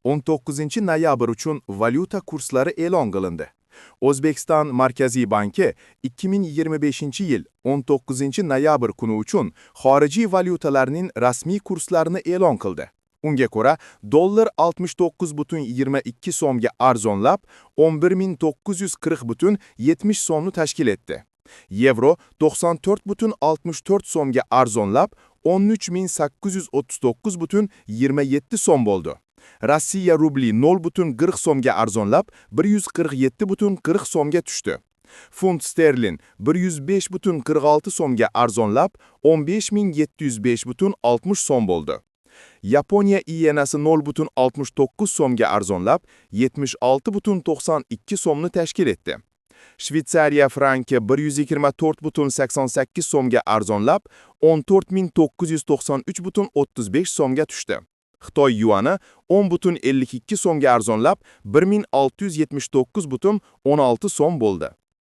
19-noyabr uchun valyuta kurslari e'lon qilindi. O'zbekiston Markaziy banki 2025-yil 19-noyabr kuni uchun xorijiy valyutalarning rasmiy kurslarini e'lon qildi. Unga ko'ra, dollar 69,22 so'mga arzonlab, 11.940,70 so'mni tashkil etdi. Yevro 94,64 so'mga arzonlab, 13.839,27 so'm bo'ldi. Rossiya rubli 0,40 so'mga arzonlab, 147,40 so'mga tushdi. Funt sterlin 105,46 so'mga arzonlab, 15.705,60 so'm bo'ldi. Yaponiya iyenasi 0,69 so'mga arzonlab, 76,92 so'mni tashkil etdi. Shvetsariya franki 124,88 so'mga arzonlab, 14.993,35 so'mga tushdi. Xitoy yuani 10,52 so'mga arzonlab, 1679,16 so'm bo'ldi.